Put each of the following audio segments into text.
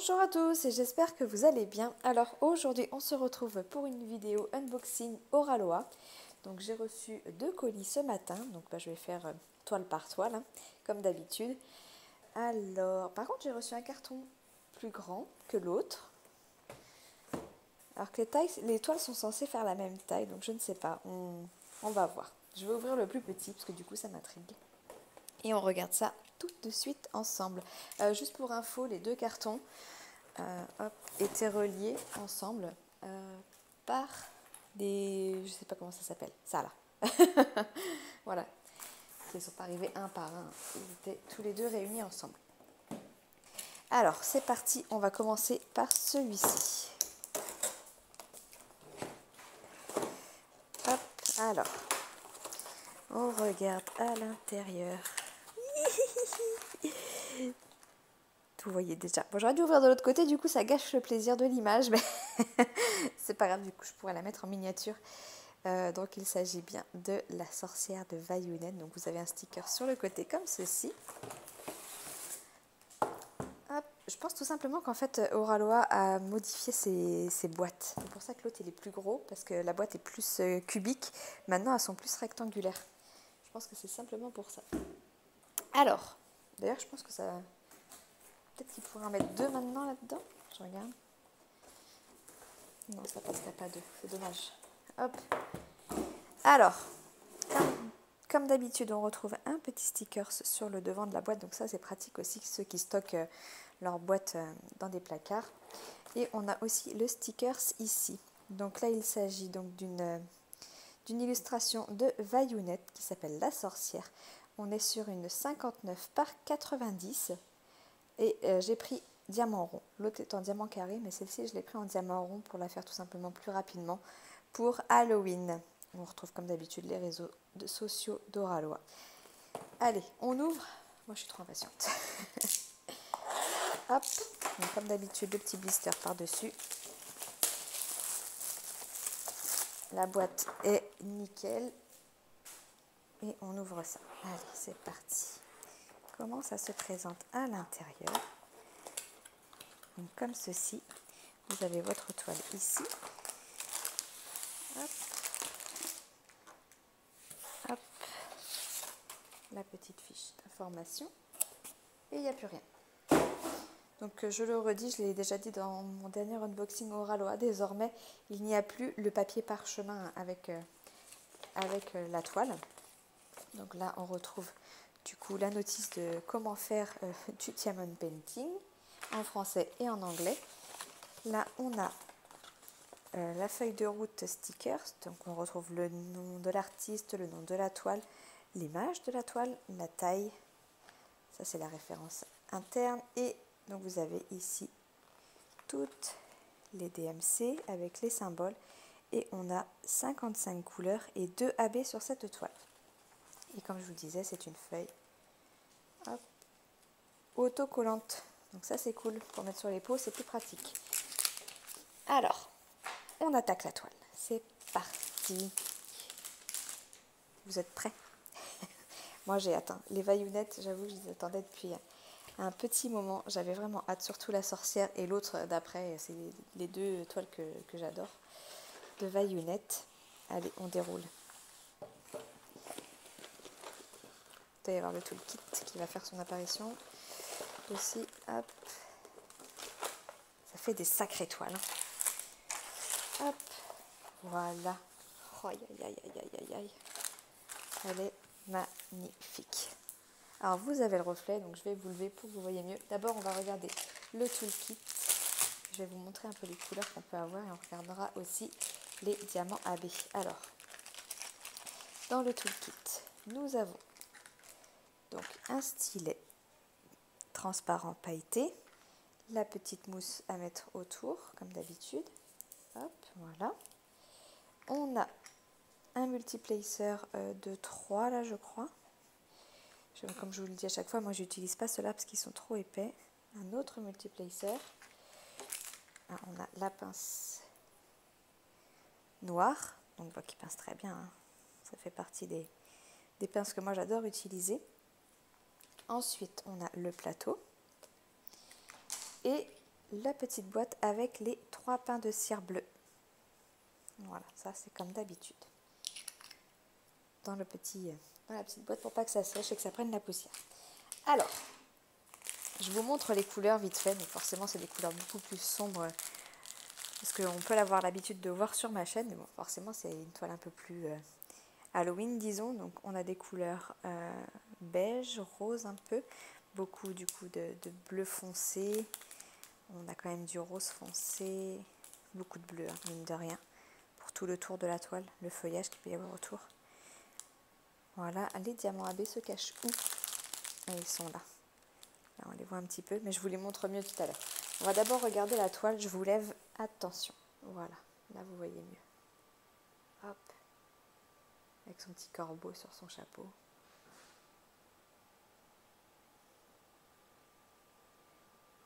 Bonjour à tous et j'espère que vous allez bien. Alors aujourd'hui on se retrouve pour une vidéo unboxing Oraloa. Donc j'ai reçu 2 colis ce matin, donc je vais faire toile par toile hein, comme d'habitude. Alors par contre j'ai reçu un carton plus grand que l'autre. Alors que les toiles sont censées faire la même taille, donc je ne sais pas, on va voir. Je vais ouvrir le plus petit parce que du coup ça m'intrigue. Et on regarde ça tout de suite ensemble. Juste pour info, les 2 cartons étaient reliés ensemble par des... je sais pas comment ça s'appelle. Ça là. Voilà. Ils ne sont pas arrivés un par un. Ils étaient tous les 2 réunis ensemble. Alors, c'est parti. On va commencer par celui-ci. Hop, alors. On regarde à l'intérieur. Vous voyez déjà. Bon, j'aurais dû ouvrir de l'autre côté, du coup ça gâche le plaisir de l'image, mais c'est pas grave, du coup je pourrais la mettre en miniature. Donc il s'agit bien de la sorcière de Vaillounette. Donc vous avez un sticker sur le côté comme ceci. Hop. Je pense tout simplement qu'en fait Oraloa a modifié ses boîtes. C'est pour ça que l'autre il est plus gros, parce que la boîte est plus cubique. Maintenant elles sont plus rectangulaires. Je pense que c'est simplement pour ça. Alors, d'ailleurs je pense que ça... Peut-être qu'il pourrait en mettre 2 maintenant là-dedans. Je regarde. Non, ça passerait pas 2. C'est dommage. Hop. Alors, comme d'habitude, on retrouve un petit sticker sur le devant de la boîte. Donc ça, c'est pratique aussi ceux qui stockent leur boîte dans des placards. Et on a aussi le sticker ici. Donc là, il s'agit donc d'une illustration de Vaillounette qui s'appelle La Sorcière. On est sur une 59 par 90. Et j'ai pris diamant rond. L'autre est en diamant carré, mais celle-ci, je l'ai pris en diamant rond pour la faire tout simplement plus rapidement pour Halloween. On retrouve comme d'habitude les réseaux sociaux d'Oraloa. Allez, on ouvre. Moi, je suis trop impatiente. Hop, donc, comme d'habitude, le petit blister par-dessus. La boîte est nickel. Et on ouvre ça. Allez, c'est parti. Comment ça se présente à l'intérieur? Donc, comme ceci, vous avez votre toile ici. Hop. Hop. La petite fiche d'information. Et il n'y a plus rien. Donc je le redis, je l'ai déjà dit dans mon dernier unboxing Oraloa, désormais il n'y a plus le papier parchemin avec la toile. Donc là on retrouve du coup la notice de comment faire du diamond painting en français et en anglais. Là on a la feuille de route stickers, donc on retrouve le nom de l'artiste, le nom de la toile, l'image de la toile, la taille, ça c'est la référence interne, et donc vous avez ici toutes les DMC avec les symboles, et on a 55 couleurs et 2 AB sur cette toile. Et comme je vous disais, c'est une feuille autocollante, donc ça c'est cool pour mettre sur les peaux, c'est plus pratique. Alors, on attaque la toile, c'est parti. Vous êtes prêts? Moi j'ai hâte, hein. Les Vaillounettes, j'avoue que je les attendais depuis un petit moment, j'avais vraiment hâte, surtout la sorcière et l'autre d'après, c'est les 2 toiles que j'adore, de Vaillounette. Allez, on déroule. Il doit y avoir le toolkit qui va faire son apparition aussi. Hop. Ça fait des sacrées toiles. Hop. Voilà. Oh, aïe, aïe, aïe, aïe, aïe. Elle est magnifique. Alors vous avez le reflet, donc je vais vous lever pour que vous voyez mieux. D'abord on va regarder le toolkit. Je vais vous montrer un peu les couleurs qu'on peut avoir et on regardera aussi les diamants AB. Alors, dans le toolkit, nous avons donc un stylet transparent pailleté, la petite mousse à mettre autour, comme d'habitude. Hop, voilà. On a un multiplacer de 3 là, je crois. Comme je vous le dis à chaque fois, moi j'utilise pas ceux-là parce qu'ils sont trop épais. Un autre multiplacer. Ah, on a la pince noire, donc qui pince très bien, hein. Ça fait partie des pinces que moi j'adore utiliser. Ensuite, on a le plateau et la petite boîte avec les 3 pains de cire bleue. Voilà, ça c'est comme d'habitude. Dans la petite boîte pour pas que ça sèche et que ça prenne la poussière. Alors, je vous montre les couleurs vite fait, mais forcément c'est des couleurs beaucoup plus sombres parce qu'on peut l'avoir l'habitude de voir sur ma chaîne, mais bon, forcément c'est une toile un peu plus Halloween, disons. Donc on a des couleurs beige, rose un peu, beaucoup du coup de bleu foncé, on a quand même du rose foncé, beaucoup de bleu, hein, mine de rien, pour tout le tour de la toile, le feuillage qu'il peut y avoir autour. Voilà, les diamants AB se cachent où? Et ils sont là. Là, on les voit un petit peu, mais je vous les montre mieux tout à l'heure. On va d'abord regarder la toile, je vous lève, attention. Voilà, là vous voyez mieux. Hop, avec son petit corbeau sur son chapeau.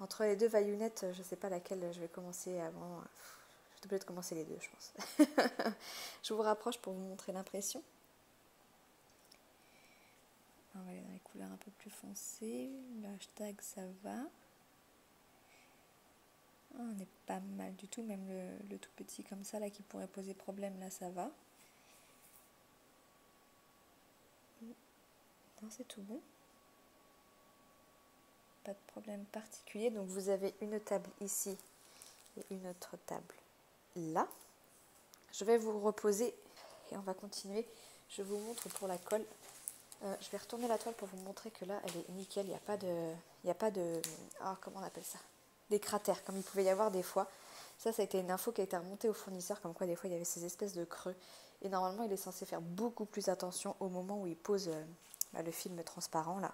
Entre les deux vaillounettes, je ne sais pas laquelle je vais commencer avant. Je vais peut-être commencer les deux, je pense. Je vous rapproche pour vous montrer l'impression. On va aller dans les couleurs un peu plus foncées. Le hashtag, ça va. On est pas mal du tout, même le tout petit comme ça, là, qui pourrait poser problème, là, ça va. Non, c'est tout bon. Pas de problème particulier. Donc, vous avez une table ici et une autre table là. Je vais vous reposer et on va continuer. Je vous montre pour la colle. Je vais retourner la toile pour vous montrer que là, elle est nickel. Il n'y a pas de comment on appelle ça? Des cratères, comme il pouvait y avoir des fois. Ça a été une info qui a été remontée au fournisseur, comme quoi des fois il y avait ces espèces de creux. Et normalement, il est censé faire beaucoup plus attention au moment où il pose le film transparent là.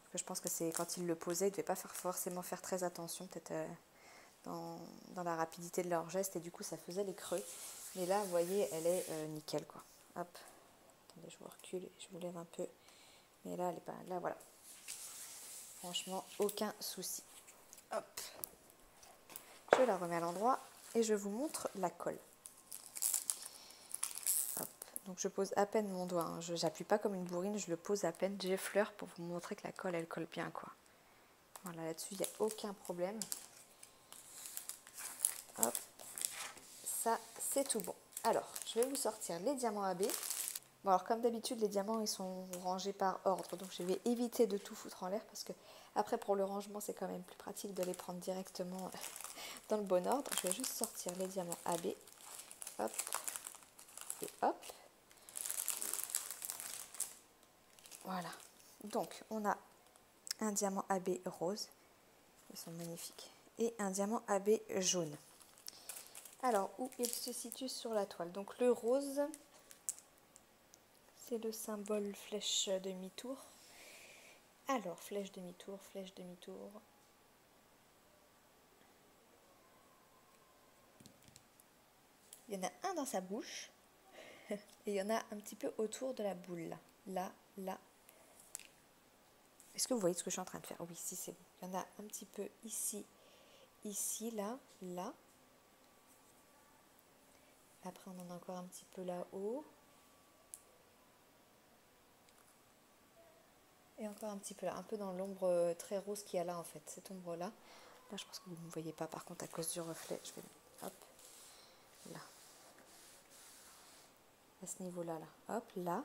Parce que je pense que c'est quand il le posait, il ne devait pas forcément faire très attention, peut-être dans la rapidité de leur geste, et du coup ça faisait les creux. Mais là, vous voyez, elle est nickel quoi. Hop, attendez, je vous recule et je vous lève un peu. Mais là, elle est pas. Là, voilà. Franchement, aucun souci. Hop. Je la remets à l'endroit et je vous montre la colle. Hop. Donc je pose à peine mon doigt. Hein. Je n'appuie pas comme une bourrine, je le pose à peine. J'effleure pour vous montrer que la colle, elle colle bien quoi. Voilà, là-dessus, il n'y a aucun problème. Hop. Ça, c'est tout bon. Alors, je vais vous sortir les diamants AB. Bon, alors comme d'habitude, les diamants, ils sont rangés par ordre. Donc, je vais éviter de tout foutre en l'air parce que après, pour le rangement, c'est quand même plus pratique de les prendre directement dans le bon ordre. Je vais juste sortir les diamants AB. Hop. Et hop. Voilà. Donc, on a un diamant AB rose. Ils sont magnifiques. Et un diamant AB jaune. Alors, où il se situe sur la toile? Donc, le rose, c'est le symbole flèche demi-tour. Alors, flèche demi-tour, flèche demi-tour. Il y en a un dans sa bouche. Et il y en a un petit peu autour de la boule. Là, là. Est-ce que vous voyez ce que je suis en train de faire? Oui, si, c'est bon. Il y en a un petit peu ici, ici, là, là. Après, on en a encore un petit peu là-haut. Et encore un petit peu là, un peu dans l'ombre très rose qu'il y a là en fait, cette ombre-là. Là, je pense que vous ne me voyez pas par contre à cause du reflet. Je vais, hop, là. À ce niveau-là, là. Hop, là.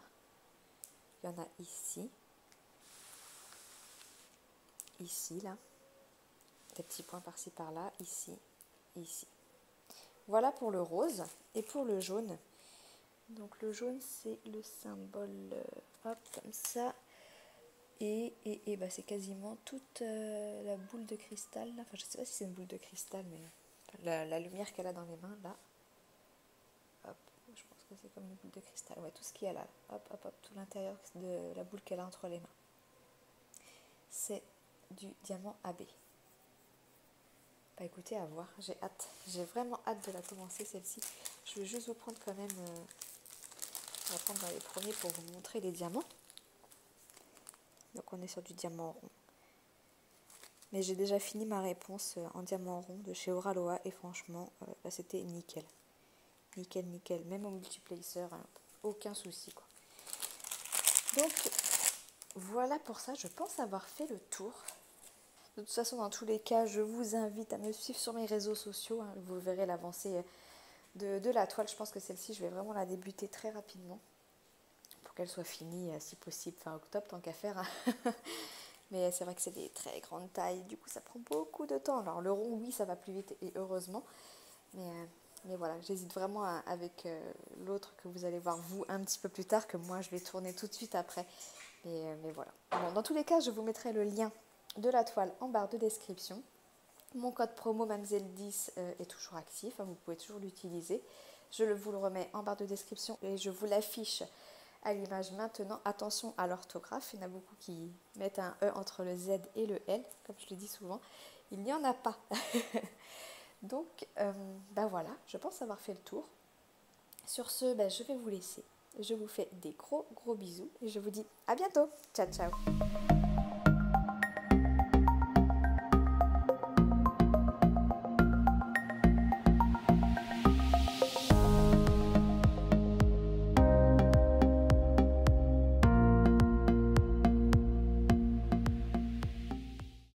Il y en a ici. Ici, là. Des petits points par-ci, par-là. Ici, ici. Voilà pour le rose. Et pour le jaune. Donc le jaune, c'est le symbole, hop, comme ça. Et bah, c'est quasiment toute la boule de cristal. Là. Enfin, je ne sais pas si c'est une boule de cristal, mais la lumière qu'elle a dans les mains, là. Hop, je pense que c'est comme une boule de cristal. Ouais, tout ce qu'il y a là. Hop, hop, hop, tout l'intérieur de la boule qu'elle a entre les mains. C'est du diamant AB. Bah écoutez, à voir, j'ai hâte. J'ai vraiment hâte de la commencer, celle-ci. Je vais juste vous prendre quand même... on va prendre dans les premiers pour vous montrer les diamants. Donc on est sur du diamant rond. Mais j'ai déjà fini ma réponse en diamant rond de chez Oraloa et franchement, bah, c'était nickel. Nickel, nickel. Même au multiplacer, hein, aucun souci quoi. Donc voilà pour ça, je pense avoir fait le tour. De toute façon, dans tous les cas, je vous invite à me suivre sur mes réseaux sociaux. Hein. Vous verrez l'avancée de la toile. Je pense que celle-ci, je vais vraiment la débuter très rapidement pour qu'elle soit finie, si possible, fin octobre, tant qu'à faire. Hein. Mais c'est vrai que c'est des très grandes tailles, du coup ça prend beaucoup de temps. Alors le rond, oui, ça va plus vite et heureusement. Mais voilà, j'hésite vraiment avec l'autre que vous allez voir vous un petit peu plus tard, que moi je vais tourner tout de suite après. Mais voilà. Bon, dans tous les cas, je vous mettrai le lien de la toile en barre de description. Mon code promo Mamzelle10 est toujours actif, hein, vous pouvez toujours l'utiliser. Je vous le remets en barre de description et je vous l'affiche à l'image maintenant. Attention à l'orthographe, il y en a beaucoup qui mettent un E entre le Z et le L, comme je le dis souvent. Il n'y en a pas. Donc, ben voilà, je pense avoir fait le tour. Sur ce, ben, je vais vous laisser. Je vous fais des gros bisous et je vous dis à bientôt. Ciao, ciao.